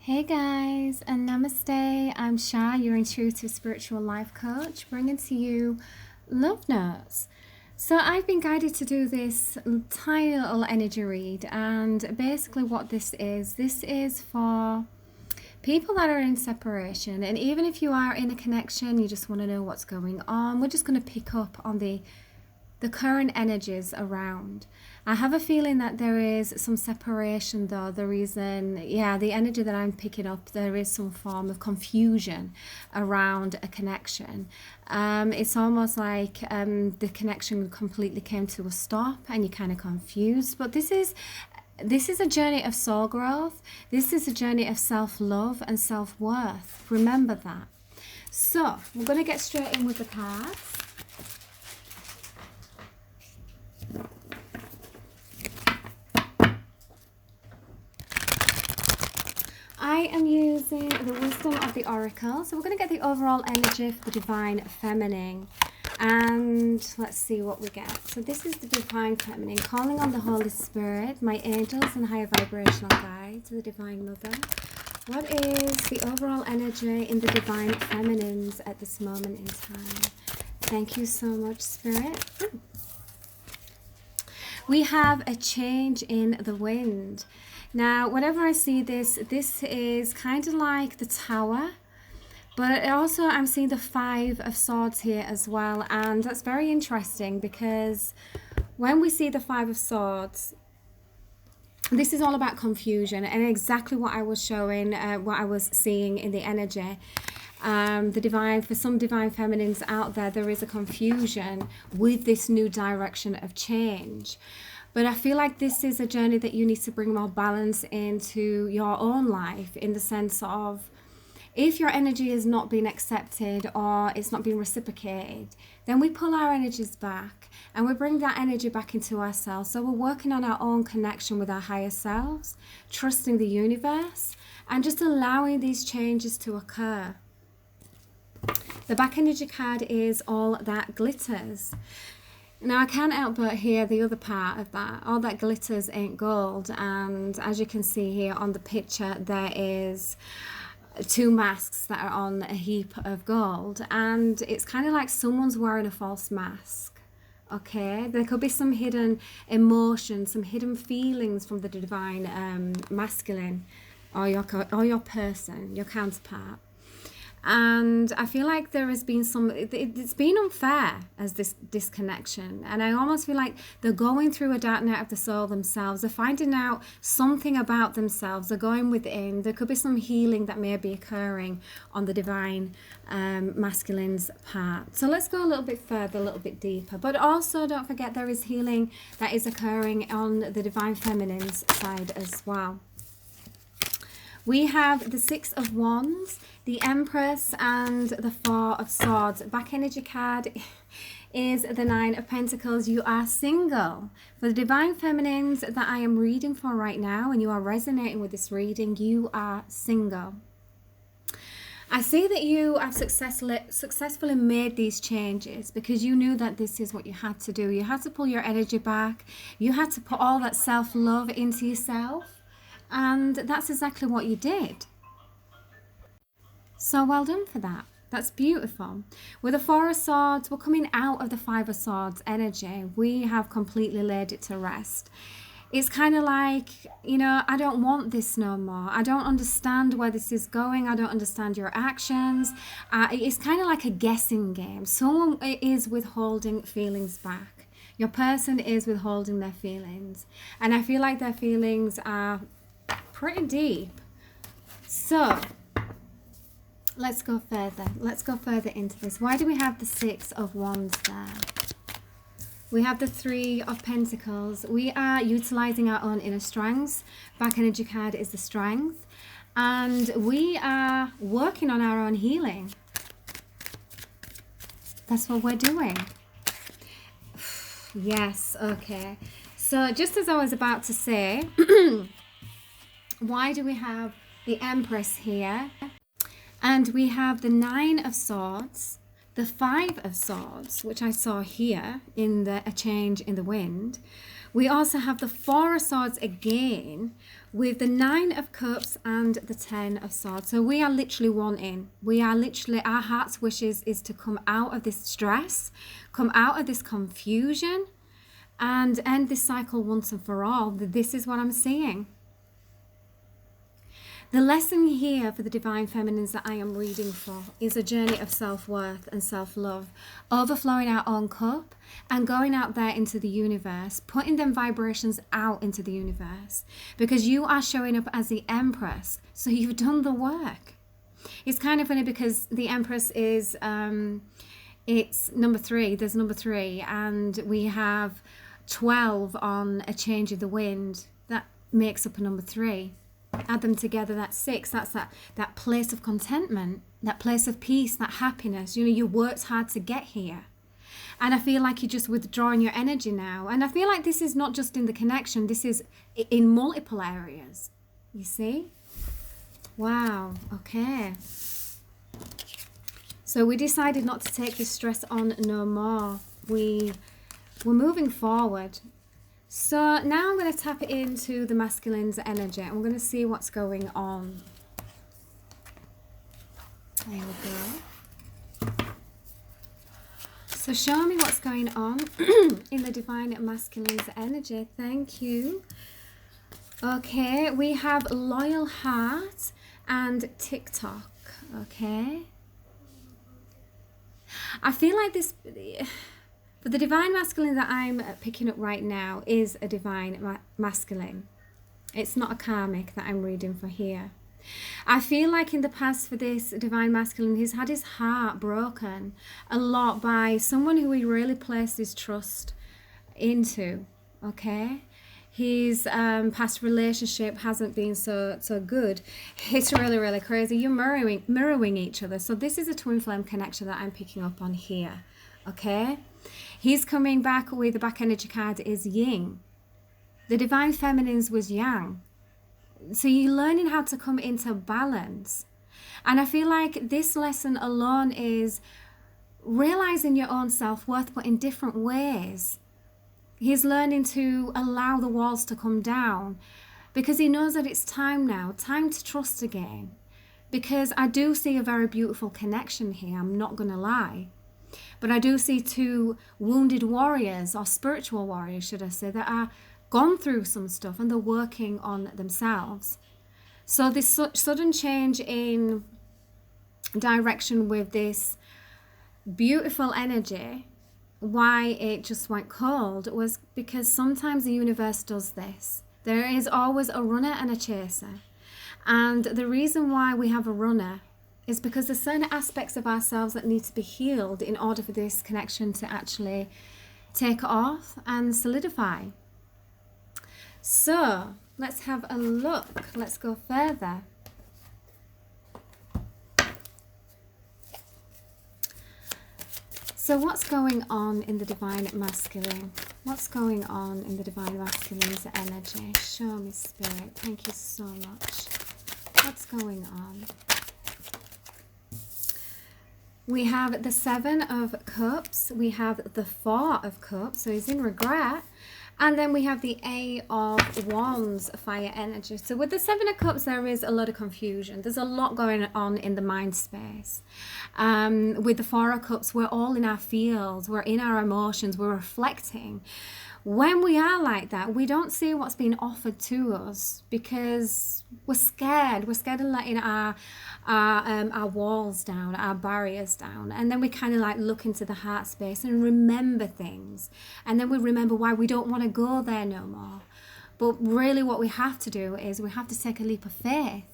Hey guys, and namaste. I'm Shah, your intuitive spiritual life coach, bringing to you Love Notes. So, I've been guided to do this tiny little energy read, and basically, what this is for people that are in separation. And even if you are in a connection, you just want to know what's going on, we're just going to pick up on the current energies around. I have a feeling that there is some separation though. The reason, the energy that I'm picking up, there is some form of confusion around a connection. It's almost like the connection completely came to a stop and you're kind of confused. But this is a journey of soul growth. This is a journey of self-love and self-worth. Remember that. So we're going to get straight in with the cards. I am using the Wisdom of the Oracle. So we're going to get the overall energy for the Divine Feminine. And let's see what we get. So this is the Divine Feminine, calling on the Holy Spirit, my angels and higher vibrational guides, the Divine Mother. What is the overall energy in the Divine Feminines at this moment in time? Thank you so much, Spirit. We have a change in the wind. Now, whenever I see this is kind of like the Tower, but also I'm seeing the Five of Swords here as well. And that's very interesting because when we see the Five of Swords, this is all about confusion and exactly what I was showing, what I was seeing in the energy. For some divine feminines out there is a confusion with this new direction of change. But I feel like this is a journey that you need to bring more balance into your own life, in the sense of, if your energy is not being accepted or it's not being reciprocated, then we pull our energies back and we bring that energy back into ourselves. So we're working on our own connection with our higher selves, trusting the universe, and just allowing these changes to occur. The back energy card is All That Glitters. Now, I can't help but hear the other part of that. All that glitters ain't gold. And as you can see here on the picture, there is two masks that are on a heap of gold. And it's kind of like someone's wearing a false mask. Okay, there could be some hidden emotion, some hidden feelings from the divine masculine or your person, your counterpart. And I feel like there has been it's been unfair as this disconnection, and I almost feel like they're going through a dark night of the soul themselves. They're finding out something about themselves. They're going within. There could be some healing that may be occurring on the divine masculine's part. So let's go a little bit further, a little bit deeper. But also don't forget there is healing that is occurring on the divine feminine's side as well. We have the Six of Wands, the Empress, and the Four of Swords. Back energy card is the Nine of Pentacles. You are single. For the Divine Feminines that I am reading for right now, and you are resonating with this reading, you are single. I see that you have successfully made these changes because you knew that this is what you had to do. You had to pull your energy back. You had to put all that self-love into yourself. And that's exactly what you did. So well done for that. That's beautiful. With the Four of Swords, we're coming out of the Five of Swords energy. We have completely laid it to rest. It's kind of like, I don't want this no more. I don't understand where this is going. I don't understand your actions. It's kind of like a guessing game. Someone is withholding feelings back. Your person is withholding their feelings. And I feel like their feelings are pretty deep. So let's go further. Let's go further into this. Why do we have the Six of Wands there? We have the Three of Pentacles. We are utilizing our own inner strengths. Back energy card is the Strength. And we are working on our own healing. That's what we're doing. Yes, okay. So just as I was about to say, why do we have the Empress here? And we have the Nine of Swords, the Five of Swords, which I saw here in the A Change in the Wind. We also have the Four of Swords again with the Nine of Cups and the Ten of Swords. So we are literally wanting, our heart's wishes is to come out of this stress, come out of this confusion, and end this cycle once and for all. This is what I'm seeing. The lesson here for the Divine Feminines that I am reading for is a journey of self-worth and self-love, overflowing our own cup and going out there into the universe, putting them vibrations out into the universe, because you are showing up as the Empress, so you've done the work. It's kind of funny because the Empress is, it's number 3, there's number 3, and we have 12 on A Change of the Wind. That makes up a number 3. Add them together, that's 6. That's that place of contentment, that place of peace, that happiness. You know, you worked hard to get here. And I feel like you're just withdrawing your energy now. And I feel like this is not just in the connection, this is in multiple areas. You see? Wow, okay. So we decided not to take this stress on no more. We're moving forward. So now I'm going to tap into the masculine's energy and we're going to see what's going on. There we go. So show me what's going on in the Divine Masculine's energy. Thank you. Okay, we have Loyal Heart and TikTok. Okay. I feel like this... But the Divine Masculine that I'm picking up right now is a Divine Masculine. It's not a karmic that I'm reading for here. I feel like in the past for this Divine Masculine, he's had his heart broken a lot by someone who he really placed his trust into, okay? His past relationship hasn't been so good. It's really crazy. You're mirroring each other. So this is a twin flame connection that I'm picking up on here, okay? He's coming back with the back energy card is Yin. The Divine Feminines was Yang. So you're learning how to come into balance. And I feel like this lesson alone is realizing your own self-worth, but in different ways. He's learning to allow the walls to come down because he knows that it's time now, time to trust again. Because I do see a very beautiful connection here, I'm not going to lie. But I do see 2 wounded warriors, or spiritual warriors, should I say, that are gone through some stuff and they're working on themselves. So this sudden change in direction with this beautiful energy, why it just went cold was because sometimes the universe does this. There is always a runner and a chaser. And the reason why we have a runner is because there's certain aspects of ourselves that need to be healed in order for this connection to actually take off and solidify. So let's have a look. Let's go further. So what's going on in the Divine Masculine? What's going on in the Divine Masculine's energy? Show me, Spirit. Thank you so much. What's going on? We have the 7 of Cups. We have the 4 of Cups. So he's in regret. And then we have the 8 of Wands, fire energy. So with the 7 of Cups, there is a lot of confusion. There's a lot going on in the mind space. With the 4 of Cups, we're all in our fields. We're in our emotions. We're reflecting. When we are like that, we don't see what's being offered to us because we're scared. We're scared of letting our walls down, our barriers down. And then we kind of like look into the heart space and remember things. And then we remember why we don't want to go there no more. But really what we have to do is we have to take a leap of faith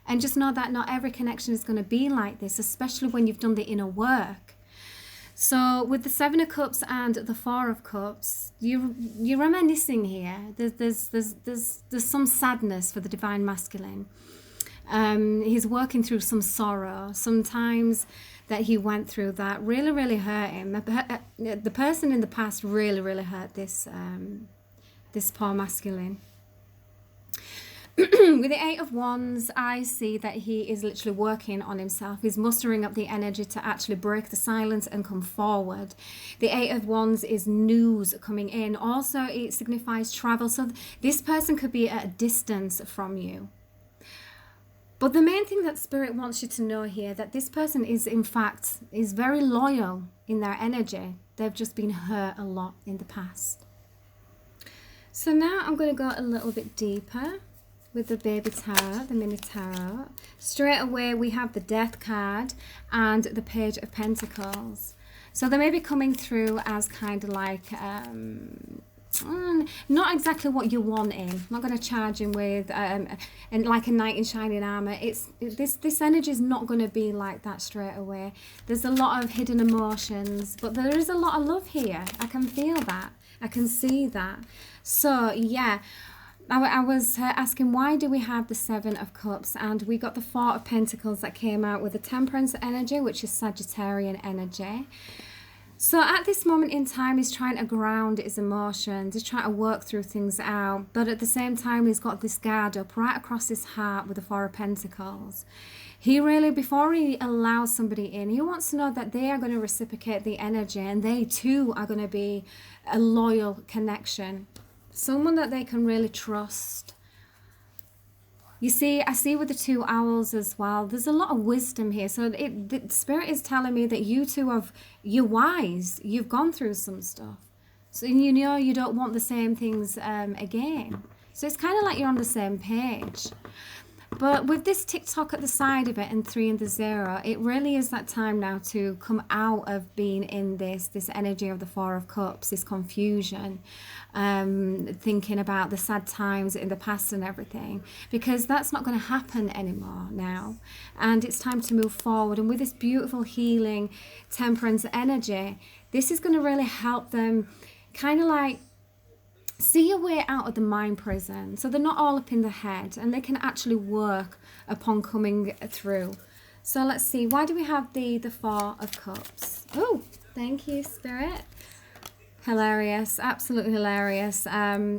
and just know that not every connection is going to be like this, especially when you've done the inner work. So with the 7 of Cups and the 4 of Cups, you're reminiscing here. There's some sadness for the Divine Masculine. He's working through some sorrow. Sometimes that he went through that really hurt him. The person in the past really hurt this this poor masculine. With the Eight of Wands, I see that he is literally working on himself. He's mustering up the energy to actually break the silence and come forward. The Eight of Wands is news coming in. Also, it signifies travel. So this person could be at a distance from you. But the main thing that Spirit wants you to know here, that this person is, in fact, is very loyal in their energy. They've just been hurt a lot in the past. So now I'm going to go a little bit deeper with the baby tarot, the mini tarot. Straight away we have the Death card and the Page of Pentacles. So they may be coming through as kind of like not exactly what you're wanting. I'm not going to charge him with and like a knight in shining armor. This energy is not going to be like that straight away. There's a lot of hidden emotions, but there is a lot of love here. I can feel that. I can see that. So yeah, I was asking, why do we have the Seven of Cups? And we got the Four of Pentacles that came out with the Temperance energy, which is Sagittarian energy. So at this moment in time, he's trying to ground his emotions. He's trying to work through things out. But at the same time, he's got this guard up right across his heart with the Four of Pentacles. He really, before he allows somebody in, he wants to know that they are going to reciprocate the energy, and they too are going to be a loyal connection. Someone that they can really trust. You see, I see with the two owls as well, there's a lot of wisdom here. So the Spirit is telling me that you two you're wise. You've gone through some stuff. So you know you don't want the same things again. So it's kind of like you're on the same page. But with this tick-tock at the side of it and 3 and the 0, it really is that time now to come out of being in this energy of the Four of Cups, this confusion, thinking about the sad times in the past and everything, because that's not going to happen anymore now. And it's time to move forward. And with this beautiful healing temperance energy, this is going to really help them kind of like see a way out of the mind prison, so they're not all up in the head and they can actually work upon coming through. So let's see, why do we have the Four of Cups? Oh, thank you, Spirit. Hilarious, absolutely hilarious.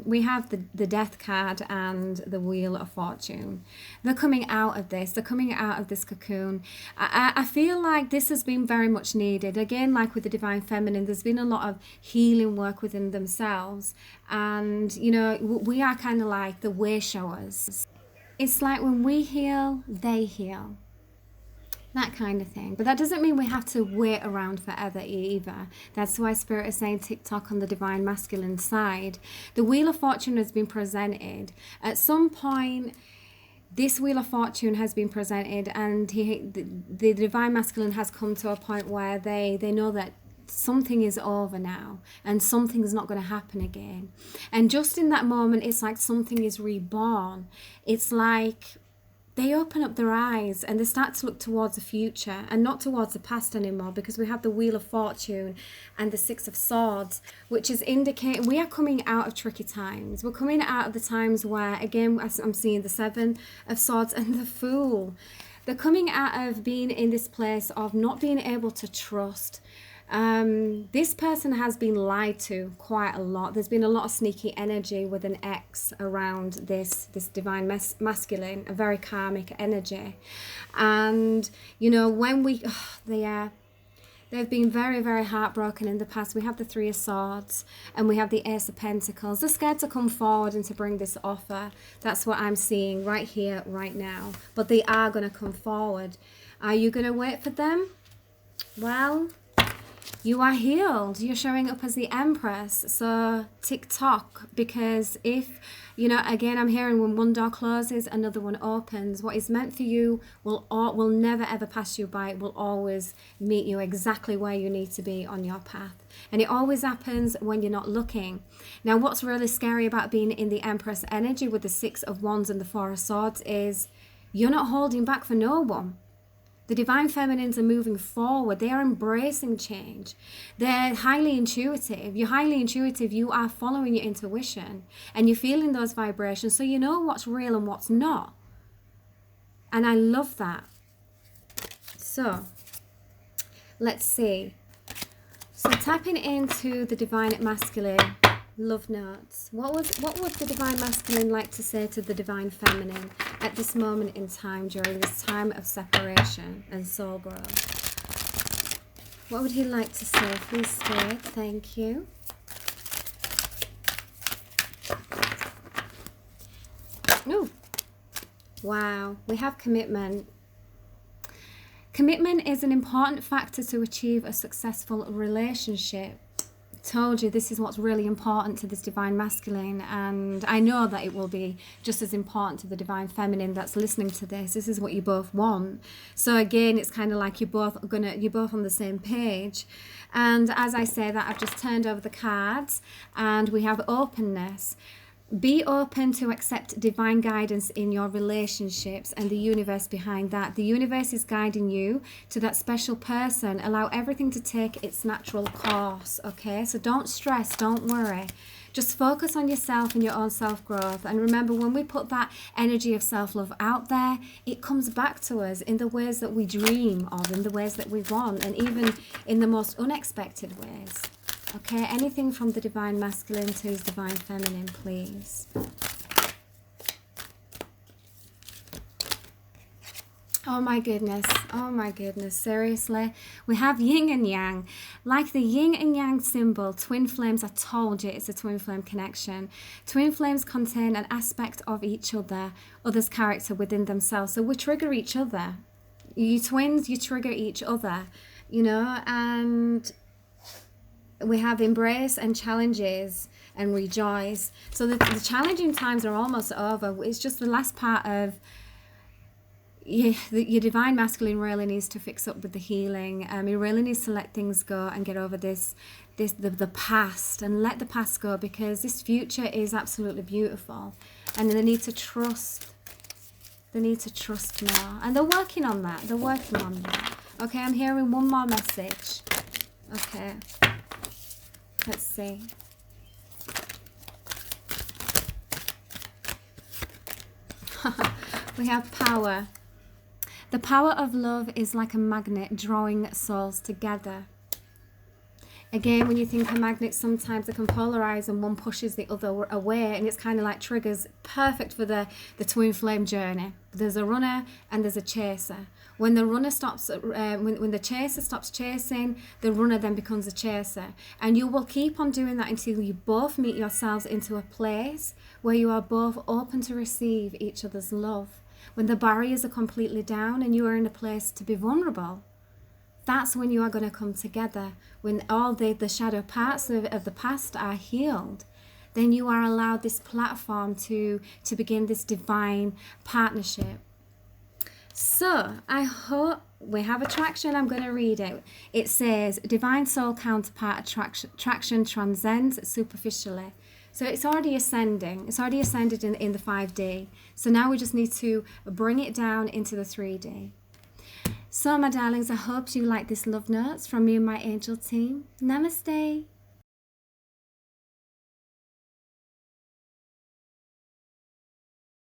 We have the Death card and the Wheel of Fortune. They're coming out of this. They're coming out of this cocoon. I feel like this has been very much needed. Again, like with the Divine Feminine, there's been a lot of healing work within themselves. And, you know, we are kind of like the way showers. It's like when we heal, they heal. That kind of thing. But that doesn't mean we have to wait around forever either. That's why Spirit is saying tick-tock on the Divine Masculine side. The Wheel of Fortune has been presented. At some point, this Wheel of Fortune has been presented, and the Divine Masculine has come to a point where they know that something is over now and something's not going to happen again. And just in that moment, it's like something is reborn. It's like they open up their eyes and they start to look towards the future and not towards the past anymore, because we have the Wheel of Fortune and the Six of Swords, which is indicating we are coming out of tricky times. We're coming out of the times where, again, I'm seeing the Seven of Swords and the Fool. They're coming out of being in this place of not being able to trust. This person has been lied to quite a lot. There's been a lot of sneaky energy with an X around this Divine Masculine, a very karmic energy. And you know, when they've been very, very heartbroken in the past. We have the Three of Swords and we have the Ace of Pentacles. They're scared to come forward and to bring this offer. That's what I'm seeing right here, right now. But they are going to come forward. Are you going to wait for them? Well, you are healed. You're showing up as the Empress. So tick-tock, because if, you know, again, I'm hearing when one door closes, another one opens. What is meant for you will never ever pass you by. It will always meet you exactly where you need to be on your path. And it always happens when you're not looking. Now, what's really scary about being in the Empress energy with the Six of Wands and the Four of Swords is you're not holding back for no one. The Divine Feminines are moving forward. They are embracing change. They're highly intuitive. You're highly intuitive. You are following your intuition and you're feeling those vibrations, so you know what's real and what's not. And I love that. So let's see. So tapping into the Divine Masculine Love notes. What would the divine masculine like to say to the divine feminine at this moment in time, during this time of separation and soul growth? What would he like to say? Please, Spirit. Thank you. Ooh. Wow. We have commitment. Commitment is an important factor to achieve a successful relationship. Told you this is what's really important to this divine masculine, and I know that it will be just as important to the divine feminine that's listening to this. This is what you both want. So again, it's kind of like you're both on the same page. And as I say that, I've just turned over the cards and we have openness. Be open to accept divine guidance in your relationships and the universe behind that. The universe is guiding you to that special person. Allow everything to take its natural course, okay? So don't stress, don't worry. Just focus on yourself and your own self-growth. And remember, when we put that energy of self-love out there, it comes back to us in the ways that we dream of, in the ways that we want, and even in the most unexpected ways. Okay, anything from the divine masculine to his divine feminine, please. Oh my goodness, seriously. We have yin and yang. Like the yin and yang symbol, twin flames, I told you it's a twin flame connection. Twin flames contain an aspect of each other's character within themselves. So we trigger each other. You twins, you trigger each other, you know, and we have embrace and challenges and rejoice. So the challenging times are almost over. It's just the last part of your divine masculine really needs to fix up with the healing. He really needs to let things go and get over the past, and let the past go, because this future is absolutely beautiful, and they need to trust. They need to trust more, and they're working on that. Okay, I'm hearing one more message. Okay. Let's see. We have power. The power of love is like a magnet drawing souls together. Again, when you think of magnets, sometimes they can polarize and one pushes the other away, and it's kind of like triggers, perfect for the twin flame journey. There's a runner and there's a chaser. When the runner stops, when the chaser stops chasing, the runner then becomes a chaser. And you will keep on doing that until you both meet yourselves into a place where you are both open to receive each other's love. When the barriers are completely down and you are in a place to be vulnerable, that's when you are going to come together. When all the shadow parts of the past are healed, then you are allowed this platform to begin this divine partnership. So I hope we have attraction. I'm going to read it. It says, divine soul counterpart attraction transcends superficially. So it's already ascending. It's already ascended in the 5D. So now we just need to bring it down into the 3D. So my darlings, I hope you like this love notes from me and my angel team. Namaste.